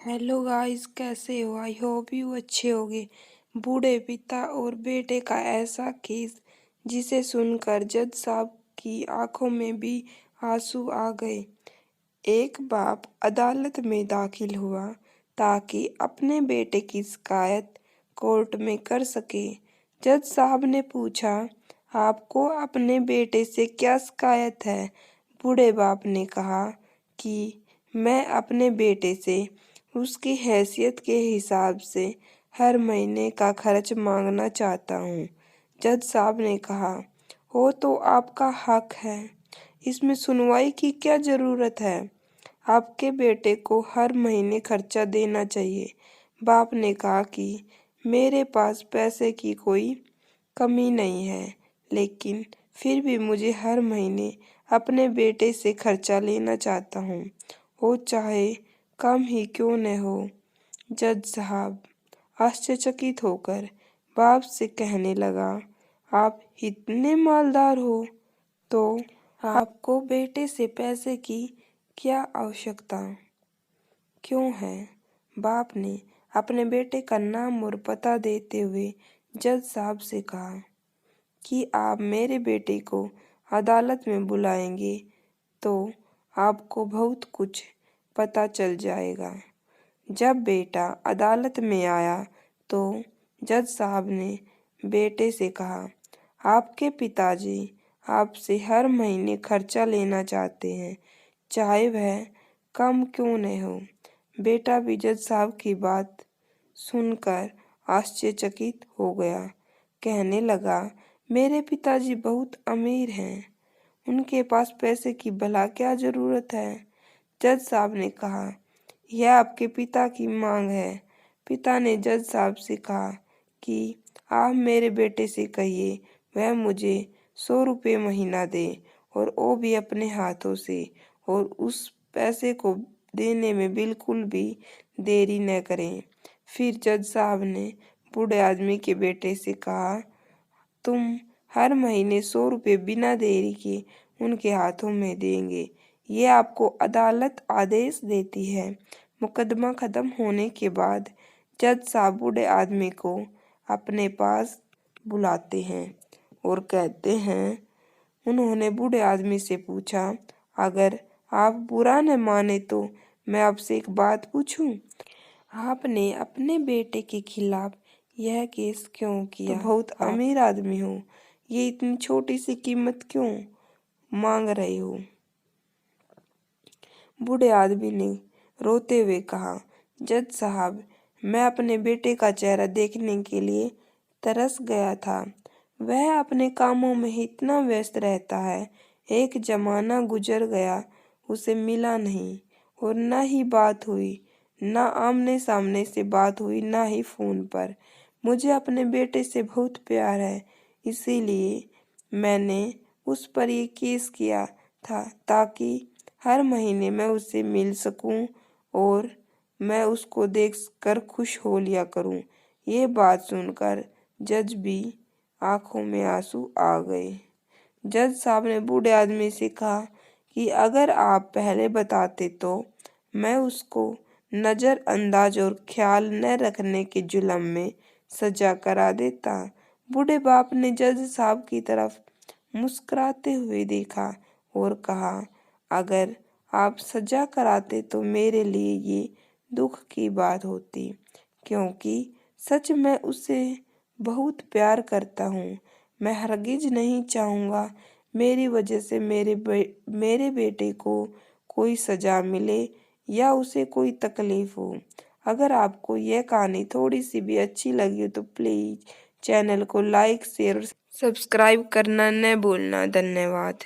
Hello guys, कैसे हो? I hope you अच्छे होगे। बूढ़े पिता और बेटे का ऐसा केस जिसे सुनकर जज साहब की आंखों में भी आंसू आ गए। एक बाप अदालत में दाखिल हुआ ताकि अपने बेटे की शिकायत कोर्ट में कर सके। जज साहब ने पूछा, आपको अपने बेटे से क्या शिकायत है? बूढ़े बाप ने कहा कि मैं अपने बेटे से उसकी हैसियत के हिसाब से हर महीने का खर्च मांगना चाहता हूँ। जज साहब ने कहा, वो तो आपका हक है, इसमें सुनवाई की क्या ज़रूरत है? आपके बेटे को हर महीने खर्चा देना चाहिए। बाप ने कहा कि मेरे पास पैसे की कोई कमी नहीं है, लेकिन फिर भी मुझे हर महीने अपने बेटे से खर्चा लेना चाहता हूँ, वो चाहे कम ही क्यों न हो। जज साहब आश्चर्यचकित होकर बाप से कहने लगा, आप इतने मालदार हो तो आपको बेटे से पैसे की क्या आवश्यकता क्यों है? बाप ने अपने बेटे का नाम और पता देते हुए जज साहब से कहा कि आप मेरे बेटे को अदालत में बुलाएंगे तो आपको बहुत कुछ पता चल जाएगा। जब बेटा अदालत में आया तो जज साहब ने बेटे से कहा, आपके पिताजी आपसे हर महीने खर्चा लेना चाहते हैं, चाहे वह कम क्यों न हो। बेटा भी जज साहब की बात सुनकर आश्चर्यचकित हो गया। कहने लगा, मेरे पिताजी बहुत अमीर हैं, उनके पास पैसे की भला क्या ज़रूरत है? जज साहब ने कहा, यह आपके पिता की मांग है। पिता ने जज साहब से कहा कि आप मेरे बेटे से कहिए वह मुझे 100 रुपये महीना दे, और वो भी अपने हाथों से, और उस पैसे को देने में बिल्कुल भी देरी न करें। फिर जज साहब ने बूढ़े आदमी के बेटे से कहा, तुम हर महीने 100 रुपये बिना देरी के उनके हाथों में देंगे। ये आपको अदालत आदेश देती है। मुकदमा खत्म होने के बाद जज साहब बूढ़े आदमी को अपने पास बुलाते हैं और कहते हैं, उन्होंने बूढ़े आदमी से पूछा, अगर आप बुरा न माने तो मैं आपसे एक बात पूछूं? आपने अपने बेटे के खिलाफ यह केस क्यों किया? तो बहुत अमीर आदमी हो, ये इतनी छोटी सी कीमत क्यों मांग रहे हो? बूढ़े आदमी ने रोते हुए कहा, जज साहब, मैं अपने बेटे का चेहरा देखने के लिए तरस गया था। वह अपने कामों में इतना व्यस्त रहता है, एक जमाना गुजर गया उसे मिला नहीं, और न ही बात हुई, ना आमने सामने से बात हुई, ना ही फोन पर। मुझे अपने बेटे से बहुत प्यार है, इसीलिए मैंने उस पर ये केस किया था ताकि हर महीने मैं उससे मिल सकूं और मैं उसको देख कर खुश हो लिया करूं। ये बात सुनकर जज भी आंखों में आंसू आ गए। जज साहब ने बूढ़े आदमी से कहा कि अगर आप पहले बताते तो मैं उसको नज़रअंदाज और ख्याल न रखने के जुर्म में सजा करा देता। बूढ़े बाप ने जज साहब की तरफ मुस्कुराते हुए देखा और कहा, अगर आप सजा कराते तो मेरे लिए ये दुख की बात होती, क्योंकि सच में उसे बहुत प्यार करता हूँ। मैं हरगिज नहीं चाहूँगा मेरी वजह से मेरे बेटे को कोई सजा मिले या उसे कोई तकलीफ हो। अगर आपको यह कहानी थोड़ी सी भी अच्छी लगी हो तो प्लीज़ चैनल को लाइक, शेयर, सब्सक्राइब करना न भूलना। धन्यवाद।